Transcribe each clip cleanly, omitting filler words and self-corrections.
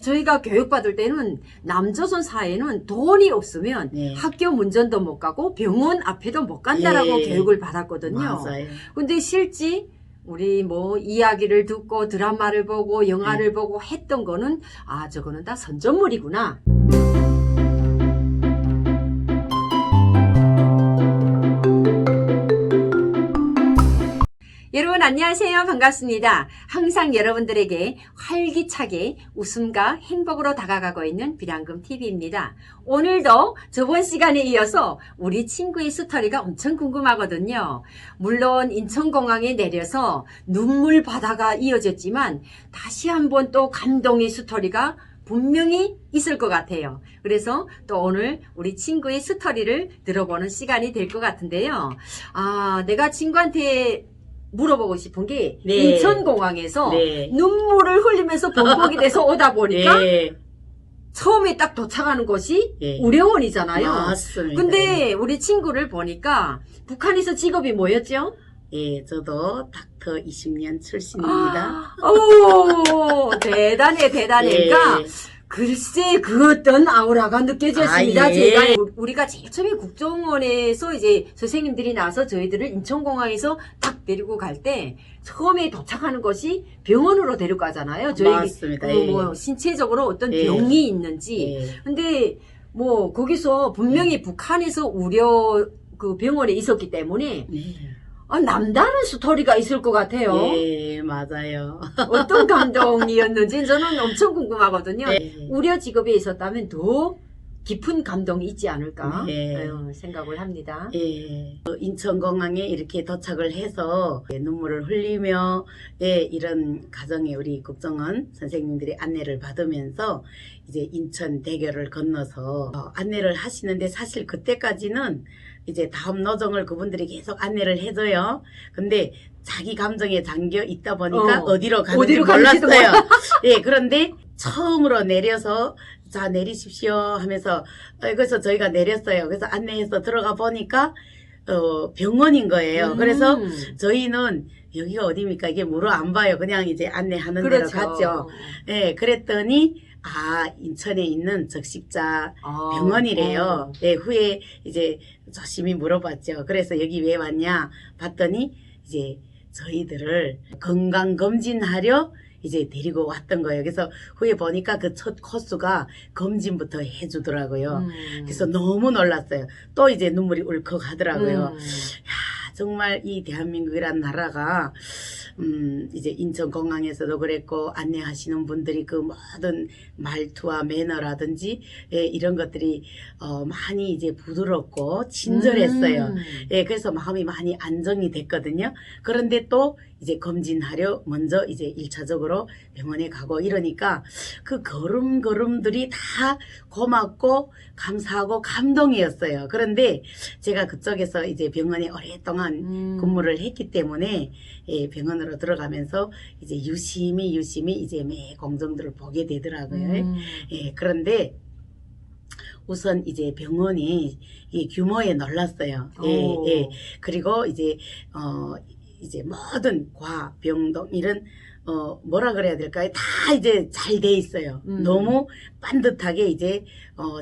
저희가 교육받을 때는 남조선 사회는 돈이 없으면 네. 학교 문전도 못 가고 병원 앞에도 못 간다라고 예. 교육을 받았거든요. 맞아요. 근데 실제 우리 뭐 이야기를 듣고 드라마를 보고 영화를 보고 했던 거는 아 저거는 다 선전물이구나. 여러분 안녕하세요. 반갑습니다. 항상 여러분들에게 활기차게 웃음과 행복으로 다가가고 있는 비량금TV입니다. 오늘도 저번 시간에 이어서 우리 친구의 스토리가 엄청 궁금하거든요. 물론 인천공항에 내려서 눈물 바다가 이어졌지만 다시 한번 또 감동의 스토리가 분명히 있을 것 같아요. 그래서 또 오늘 우리 친구의 스토리를 들어보는 시간이 될 것 같은데요. 아, 내가 친구한테 물어보고 싶은 게 네. 인천공항에서 네. 눈물을 흘리면서 번복이 돼서 오다 보니까 예. 처음에 딱 도착하는 곳이 예. 우려원이잖아요. 맞습니다. 근데 우리 친구를 보니까 북한에서 직업이 뭐였죠? 예, 저도 닥터 20년 출신입니다. 오, 대단해. 예. 그러니까 글쎄 그 어떤 아우라가 느껴졌습니다. 아, 예. 제가 우리가 제일 처음에 국정원에서 이제 선생님들이 나서 저희들을 인천공항에서 딱 데리고 갈 때 처음에 도착하는 것이 병원으로 데려가잖아요. 저희 맞습니다. 뭐 신체적으로 어떤 예. 병이 있는지. 예. 근데 뭐 거기서 분명히 북한에서 우려 그 병원에 있었기 때문에 네. 아, 남다른 스토리가 있을 것 같아요. 예, 맞아요. 어떤 감동이었는지 저는 엄청 궁금하거든요. 네. 우려 직업에 있었다면 더 깊은 감동이 있지 않을까 네. 생각을 합니다. 예, 인천공항에 이렇게 도착을 해서 눈물을 흘리며 이런 가정에 우리 국정원 선생님들이 안내를 받으면서 이제 인천대교를 건너서 안내를 하시는데 사실 그때까지는 이제 다음 노정을 그분들이 계속 안내를 해줘요. 근데 자기 감정에 잠겨 있다 보니까 어디로 가는지 몰랐어요. 예, 그런데 처음으로 내려서 자 내리십시오 하면서 그래서 저희가 내렸어요. 그래서 안내해서 들어가 보니까 병원인 거예요. 그래서 저희는 여기가 어디입니까? 이게 물어 안 봐요. 그냥 이제 안내하는 그렇죠. 대로 갔죠. 예, 그랬더니 인천에 있는 적십자 병원이래요. 예, 후에 이제 조심히 물어봤죠. 그래서 여기 왜 왔냐 봤더니 이제 저희들을 건강검진하려 이제 데리고 왔던 거예요. 그래서 후에 보니까 그 첫 코스가 검진부터 해주더라고요. 그래서 너무 놀랐어요. 또 이제 눈물이 울컥 하더라고요. 야, 정말 이 대한민국이란 나라가 이제 인천공항에서도 그랬고 안내하시는 분들이 그 모든 말투와 매너라든지 이런 것들이 많이 이제 부드럽고 친절했어요. 예, 그래서 마음이 많이 안정이 됐거든요. 그런데 또 이제 검진하려 먼저 이제 1차적으로 병원에 가고 이러니까 그 걸음걸음들이 다 고맙고 감사하고 감동이었어요. 그런데 제가 그쪽에서 이제 병원에 오랫동안 근무를 했기 때문에 병원으로 들어가면서 이제 유심히 이제 매 공정들을 보게 되더라고요. 예, 그런데 우선 이제 병원이 이 규모에 놀랐어요. 예. 그리고 이제 모든 과, 병동 이런 뭐라 그래야 될까요? 다 이제 잘 돼 있어요. 너무 반듯하게 이제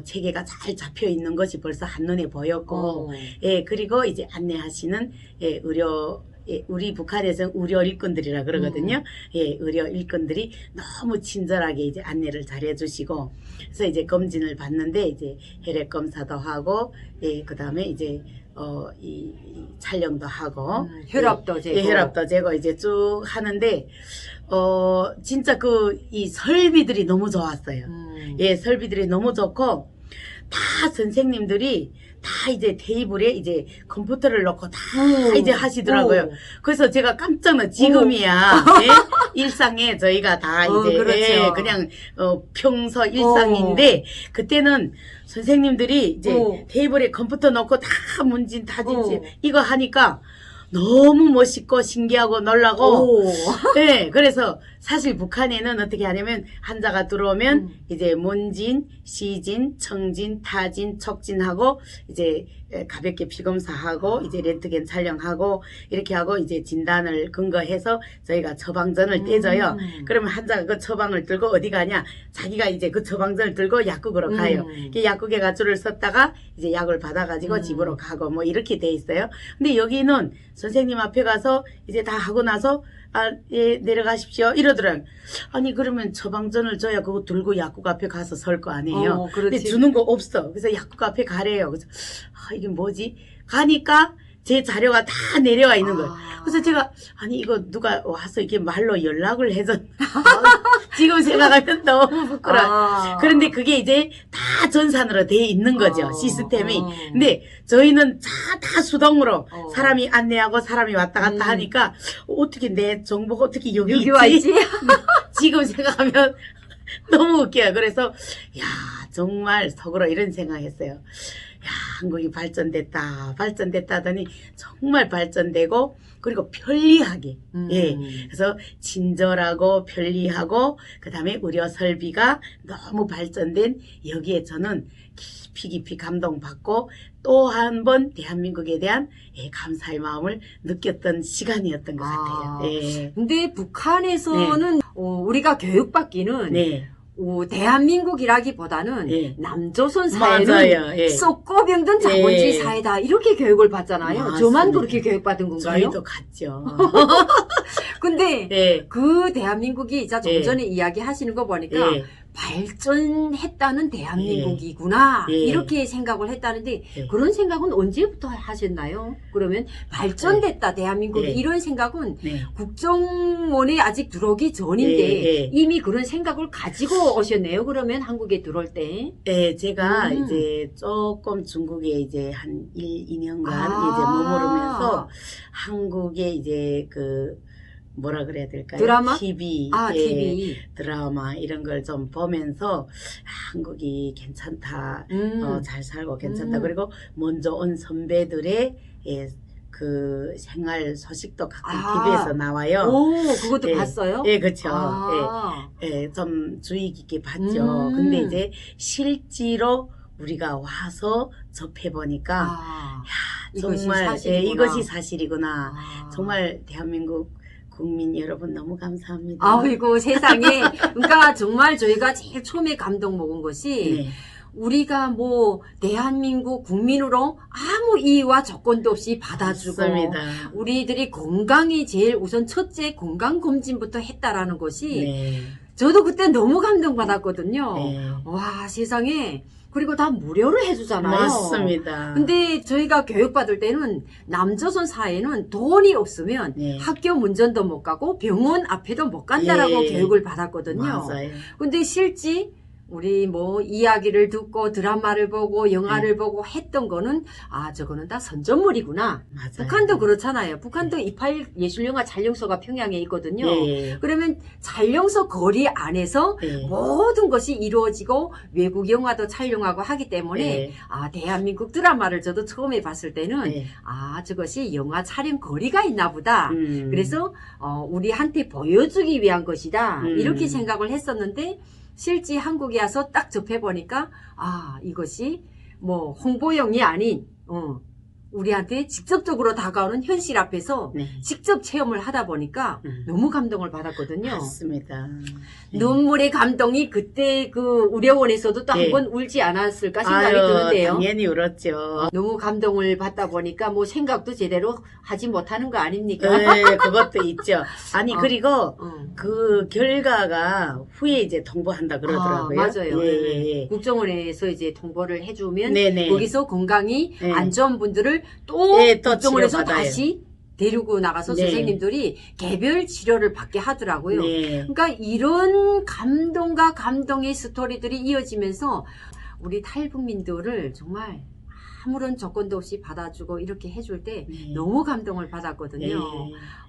체계가 잘 잡혀 있는 것이 벌써 한눈에 보였고, 예, 그리고 이제 안내하시는 우리 북한에서는 의료 일꾼들이라 그러거든요. 예, 의료 일꾼들이 너무 친절하게 이제 안내를 잘 해주시고, 그래서 이제 검진을 받는데 이제 혈액 검사도 하고, 예, 그 다음에 이제 이 촬영도 하고 혈압도 재고 혈압도 재고 이제 쭉 하는데 진짜 이 설비들이 너무 좋았어요. 예, 설비들이 너무 좋고 다 선생님들이 다 이제 테이블에 이제 컴퓨터를 놓고 다 이제 하시더라고요. 그래서 제가 깜짝 놀랐어요. 지금이야 예? 일상에 저희가 다 이제 그렇죠. 그냥 평소 일상인데 그때는 선생님들이 이제 테이블에 컴퓨터 놓고 다 문진 다진지 이거 하니까 너무 멋있고 신기하고 놀라고 네, 그래서 사실 북한에는 어떻게 하냐면 환자가 들어오면 이제 몬진, 시진, 청진, 타진, 촉진하고 이제 가볍게 피검사하고 이제 렌트겐 촬영하고 이렇게 하고 이제 진단을 근거해서 저희가 처방전을 떼줘요. 그러면 환자가 그 처방을 들고 어디 가냐? 자기가 이제 그 처방전을 들고 약국으로 가요. 그 약국에 가 줄을 섰다가 이제 약을 받아가지고 집으로 가고 뭐 이렇게 돼 있어요. 근데 여기는 선생님 앞에 가서 이제 다 하고 나서 예, 내려가십시오. 이러더라고요. 아니, 그러면 처방전을 줘야 그거 들고 약국 앞에 가서 설 거 아니에요. 그렇지. 근데 주는 거 없어. 그래서 약국 앞에 가래요. 그래서, 이게 뭐지? 가니까 제 자료가 다 내려와 있는 거예요. 그래서 제가, 아니, 이거 누가 와서 이게 말로 연락을 해서, 지금 생각하면 너무 부끄러워. 그런데 그게 이제 다 전산으로 돼 있는 거죠. 시스템이. 근데 저희는 다 수동으로 사람이 안내하고 사람이 왔다 갔다 하니까 어떻게 내 정보가 어떻게 여기 와 있지? 있지? 지금 생각하면 너무 웃겨요. 그래서 야 정말 속으로 이런 생각했어요. 야 한국이 발전됐다 하더니 정말 발전되고 그리고 편리하게 예 그래서 친절하고 편리하고 그다음에 의료 설비가 너무 발전된 여기에 저는 깊이 감동받고 또 한 번 대한민국에 대한 감사의 마음을 느꼈던 시간이었던 것 같아요. 예. 근데 북한에서는 우리가 교육받기는 네. 대한민국이라기보다는 예. 남조선 사회는 맞아요. 예. 썩고 병든 자본주의 예. 사회다 이렇게 교육을 받잖아요. 맞습니다. 저만 그렇게 교육받은 건가요? 저희도 같죠. 근데 예. 그 대한민국이 좀 예. 전에 이야기하시는 거 보니까 예. 발전했다는 대한민국이구나 예. 이렇게 생각을 했다는데 예. 그런 생각은 언제부터 하셨나요? 그러면 발전됐다 대한민국이 예. 이런 생각은 네. 국정원에 아직 들어오기 전인데 예. 이미 그런 생각을 가지고 오셨네요. 그러면 한국에 들어올 때. 네, 제가 이제 조금 중국에 이제 한 1, 2년간 이제 머무르면서 한국에 이제 뭐라 그래야 될까요? 드라마? TV, TV. 드라마 이런 걸 좀 보면서 한국이 괜찮다, 잘 살고 괜찮다. 그리고 먼저 온 선배들의 그 생활 소식도 가끔 TV에서 나와요. 오, 그것도 봤어요? 예, 그렇죠. 좀 주의 깊게 봤죠. 근데 이제 실제로 우리가 와서 접해 보니까 정말 이것이 사실이구나. 정말 대한민국 국민 여러분 너무 감사합니다. 아이고 세상에. 그러니까 정말 저희가 제일 처음에 감동 먹은 것이 네. 우리가 뭐 대한민국 국민으로 아무 이의와 조건도 없이 받아주고 맞습니다. 우리들이 건강이 제일 우선 첫째 건강검진부터 했다라는 것이 네. 저도 그때 너무 감동받았거든요. 네. 와 세상에. 그리고 다 무료로 해주잖아요. 맞습니다. 근데 저희가 교육받을 때는 남조선 사회는 돈이 없으면 네. 학교 문전도 못 가고 병원 앞에도 못 간다라고 예. 교육을 받았거든요. 맞아요. 근데 실제 우리 뭐 이야기를 듣고 드라마를 보고 영화를 보고 했던 거는 저거는 다 선전물이구나. 맞아요. 북한도 그렇잖아요. 북한도 28 예술영화 촬영소가 평양에 있거든요. 예. 그러면 촬영소 거리 안에서 예. 모든 것이 이루어지고 외국 영화도 촬영하고 하기 때문에 예. 대한민국 드라마를 저도 처음에 봤을 때는 예. 저것이 영화 촬영 거리가 있나 보다. 그래서 우리한테 보여주기 위한 것이다. 이렇게 생각을 했었는데 실제 한국에 와서 딱 접해보니까 이것이 뭐 홍보용이 아닌 우리한테 직접적으로 다가오는 현실 앞에서 네. 직접 체험을 하다 보니까 너무 감동을 받았거든요. 맞습니다. 네. 눈물의 감동이 그때 그 우려원에서도 또 네. 한 번 울지 않았을까 생각이 드는데요. 당연히 울었죠. 너무 감동을 받다 보니까 뭐 생각도 제대로 하지 못하는 거 아닙니까? 네, 그것도 있죠. 아니 그리고 어. 그 결과가 후에 이제 통보한다 그러더라고요. 맞아요. 예. 국정원에서 이제 통보를 해주면 네네. 거기서 건강이 네. 안 좋은 분들을 또 네, 또 국정원에서 치료받아요. 다시 데리고 나가서 네. 선생님들이 개별 치료를 받게 하더라고요. 네. 그러니까 이런 감동과 감동의 스토리들이 이어지면서 우리 탈북민들을 정말 아무런 조건도 없이 받아주고 이렇게 해줄 때 네. 너무 감동을 받았거든요. 네.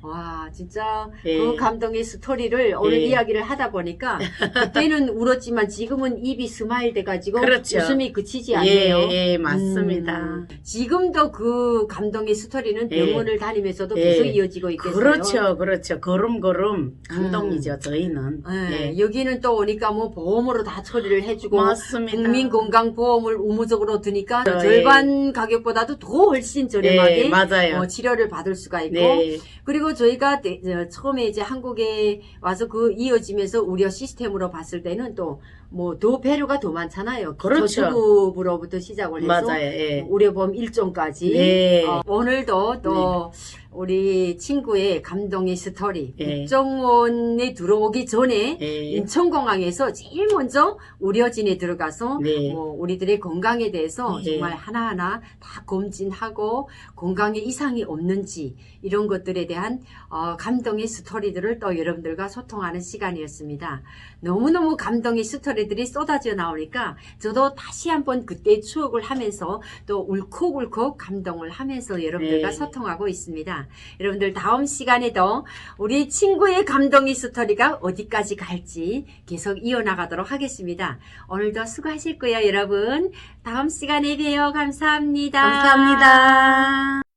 와, 진짜 네. 그 감동의 스토리를 오늘 네. 이야기를 하다 보니까 그때는 울었지만 지금은 입이 스마일 돼가지고 그렇죠. 웃음이 그치지 않네요. 예, 맞습니다. 지금도 그 감동의 스토리는 예. 병원을 다니면서도 예. 계속 이어지고 있겠어요. 그렇죠, 그렇죠. 걸음걸음 감동이죠, 저희는. 예, 예. 여기는 또 오니까 뭐 보험으로 다 처리를 해주고 맞습니다. 국민건강보험을 의무적으로 드니까 예. 절반 가격보다도 더 훨씬 저렴하게 예, 맞아요. 치료를 받을 수가 있고 네. 그리고 저희가 처음에 이제 한국에 와서 그 이어지면서 의료 시스템으로 봤을 때는 또 뭐 더 배려가 더 많잖아요. 그렇죠. 저축으로부터 시작을 해서 맞아요. 예. 의료보험 1종까지 네. 오늘도 또 우리 친구의 감동의 스토리 예. 국정원에 들어오기 전에 예. 인천공항에서 제일 먼저 의료진에 들어가서 네. 뭐 우리들의 건강에 대해서 네. 정말 하나하나 다 검진하고 건강에 이상이 없는지 이런 것들에 대한 감동의 스토리들을 또 여러분들과 소통하는 시간이었습니다. 너무너무 감동의 스토리들이 쏟아져 나오니까 저도 다시 한번 그때 추억을 하면서 또 울컥울컥 감동을 하면서 여러분들과 네. 소통하고 있습니다. 여러분들 다음 시간에도 우리 친구의 감동의 스토리가 어디까지 갈지 계속 이어나가도록 하겠습니다. 오늘도 수고하실 거예요, 여러분. 다음 시간에 봬요. 감사합니다. 감사합니다.